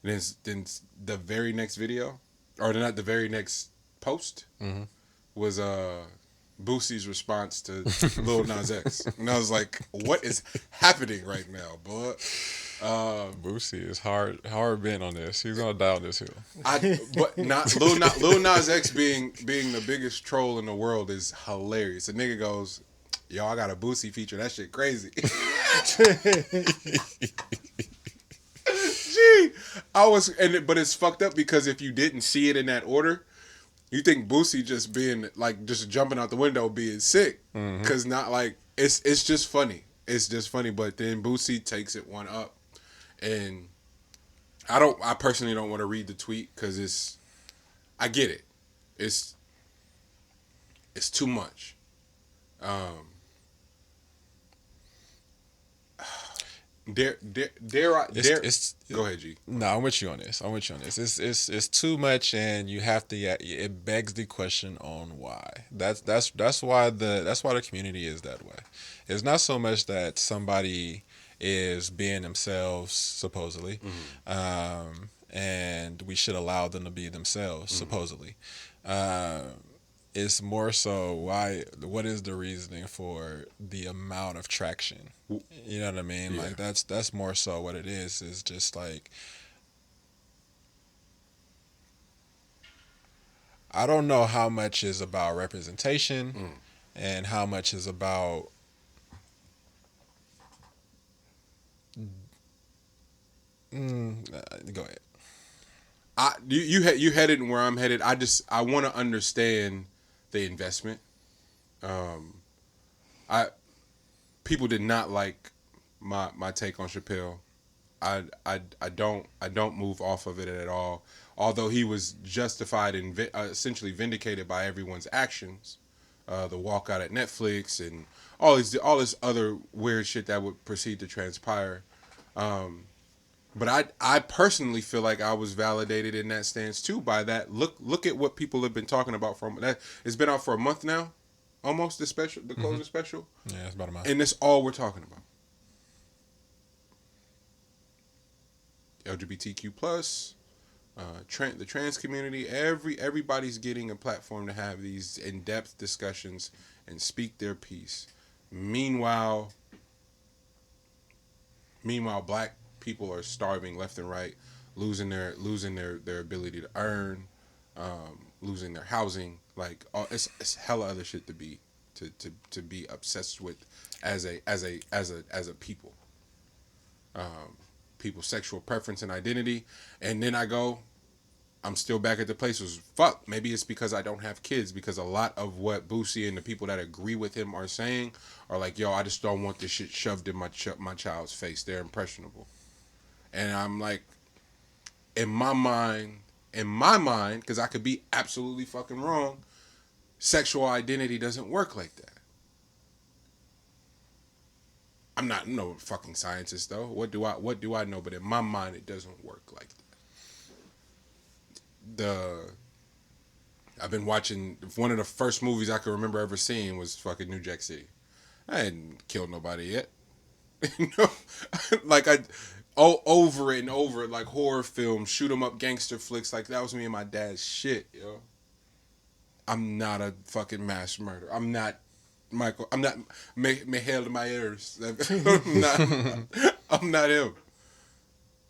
then the very next video, or not the very next post, was Boosie's response to Lil Nas X, and I was like, "What is happening right now, boy?" Boosie is hard bent on this. He's gonna die on this hill. But not Lil Nas X being the biggest troll in the world is hilarious. A nigga goes, "Yo, I got a Boosie feature. That shit crazy." Gee, but it's fucked up because if you didn't see it in that order, you think Boosie just being like just jumping out the window being sick, because not like it's just funny. It's just funny, but then Boosie takes it one up, and I personally don't want to read the tweet because I get it, it's too much. Dare I? Go ahead, G. No, I'm with you on this. It's too much, and you have to. It begs the question on why. That's why the community is that way. It's not so much that somebody is being themselves supposedly, and we should allow them to be themselves supposedly. It's more so why. What is the reasoning for the amount of traction? You know what I mean? Yeah. Like that's more so what it is. Is just like I don't know how much is about representation and how much is about. Go ahead. You headed where I'm headed. I want to understand the investment. I People did not like my take on Chappelle. I don't move off of it at all. Although he was justified and essentially vindicated by everyone's actions, the walkout at Netflix and all this other weird shit that would proceed to transpire. But I personally feel like I was validated in that stance too by that. Look at what people have been talking about from that. It's been out for a month now, almost the closing special. Yeah, it's about a month. And that's all we're talking about. LGBTQ plus, the trans community. Everybody's getting a platform to have these in-depth discussions and speak their piece. Meanwhile, black people are starving left and right, losing their ability to earn, losing their housing. Like it's hella other shit to be obsessed with as a people. People's sexual preference and identity, and then I'm still back at the place was fuck. Maybe it's because I don't have kids, because a lot of what Boosie and the people that agree with him are saying are like, yo, I just don't want this shit shoved in my child's face. They're impressionable. And I'm like, in my mind, because I could be absolutely fucking wrong, sexual identity doesn't work like that. I'm not no fucking scientist though. What do I know? But in my mind, it doesn't work like that. I've been watching, one of the first movies I can remember ever seeing was fucking New Jack City. I hadn't killed nobody yet. Like over and over, like horror films, shoot 'em up gangster flicks, like that was me and my dad's shit, yo. I'm not a fucking mass murderer. I'm not Michael. I'm not Miguel Myers. I'm not him.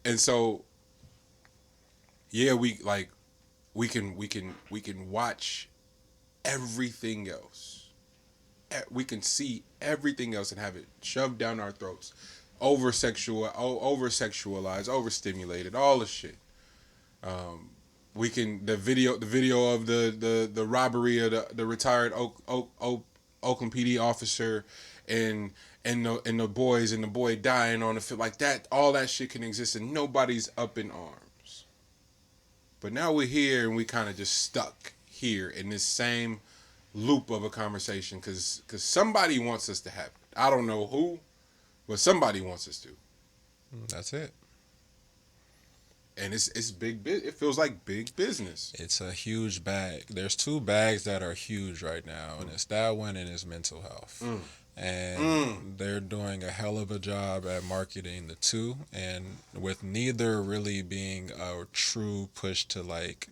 And so, yeah, we can watch everything else. We can see everything else and have it shoved down our throats, over sexualized, overstimulated, all the shit. We can the video of the robbery of the retired Oakland PD officer and the boy dying on the field, like that. All that shit can exist and nobody's up in arms. But now we're here and we kind of just stuck here in this same loop of a conversation because somebody wants us to have it. I don't know who, but somebody wants us to. That's it. And it's big. It feels like big business. It's a huge bag. There's two bags that are huge right now, and it's that one and it's mental health. Mm. and they're doing a hell of a job at marketing the two, and with neither really being a true push to like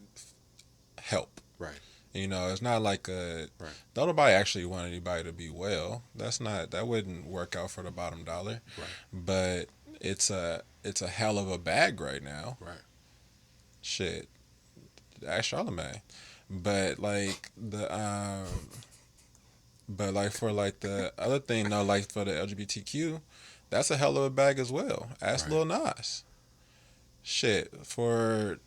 help. Right. You know, it's not like a Right. don't nobody actually want anybody to be well. That wouldn't work out for the bottom dollar. Right. But it's a hell of a bag right now. Right. Shit, ask Charlamagne. But like for like the other thing though, like for the LGBTQ, that's a hell of a bag as well. Ask Right. Lil Nas. Shit for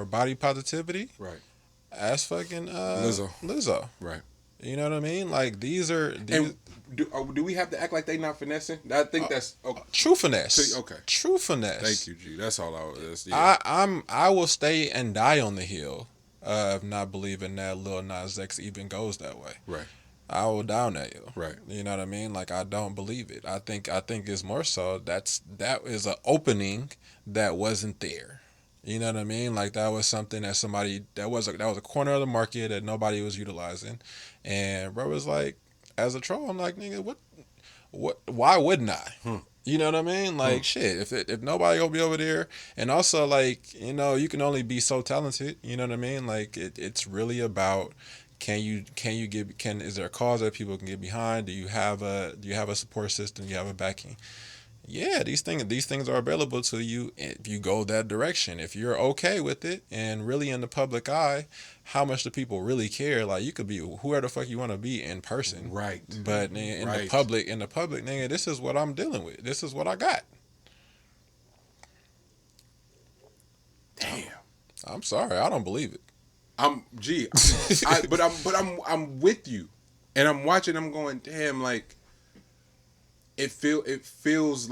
body positivity. Right. Ask fucking Lizzo. Lizzo. Right. You know what I mean? Like these And do we have to act like they not finessing? I think that's okay. true finesse. See, okay. True finesse. Thank you, G. That's all I was. Yeah. I will stay and die on the hill of not believing that Lil Nas X even goes that way. Right. I will die on that hill. Right. You know what I mean? Like I don't believe it. I think it's more so that is an opening that wasn't there. You know what I mean? Like that was something that somebody that was a corner of the market that nobody was utilizing, and bro was like, as a troll, I'm like, nigga, what? Why wouldn't I? You know what I mean? Like shit, if nobody gonna be over there, and also like you can only be so talented. You know what I mean? Like it's really about is there a cause that people can get behind? Do you have a support system? Do you have a backing? Yeah, these things are available to you if you go that direction. If you're okay with it and really in the public eye, how much do people really care? Like you could be whoever the fuck you want to be in person, Right. but in Right. the public, nigga, this is what I'm dealing with. This is what I got. Damn. I'm sorry, I don't believe it. I'm with you, and I'm watching. I'm going, damn. Like it feels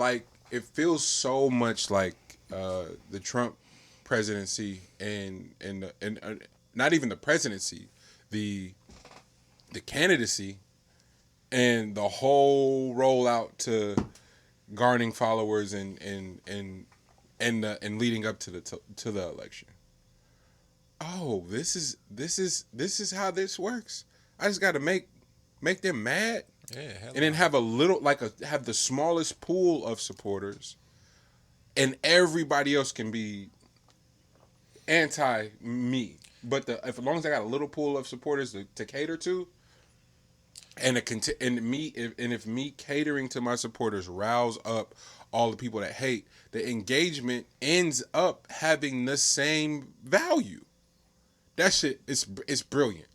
so much like the Trump presidency and not even the presidency, the candidacy, and the whole rollout to garnering followers and leading up to the election. Oh, this is how this works. I just got to make them mad, Yeah, and then have have the smallest pool of supporters, and everybody else can be anti me. But as long as I got a little pool of supporters to cater to, if me catering to my supporters riles up all the people that hate, the engagement ends up having the same value. That shit is brilliant.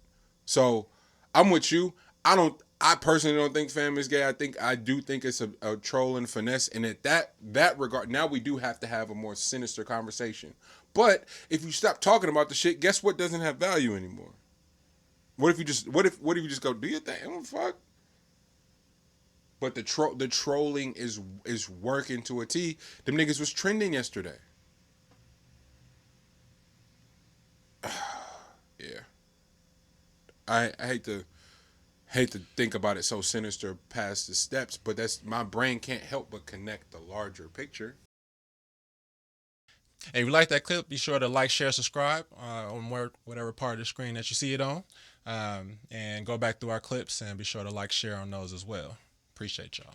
So I'm with you. I personally don't think fam is gay. I do think it's a troll and finesse. And at that regard, now we do have to have a more sinister conversation. But if you stop talking about the shit, guess what doesn't have value anymore? What if you just go do your thing? I don't fuck. But the trolling is working to a T. Them niggas was trending yesterday. Yeah. I hate to think about it so sinister past the steps, but that's my brain can't help but connect the larger picture. Hey, if you like that clip, be sure to like, share, subscribe on whatever part of the screen that you see it on, and go back through our clips and be sure to like, share on those as well. Appreciate y'all.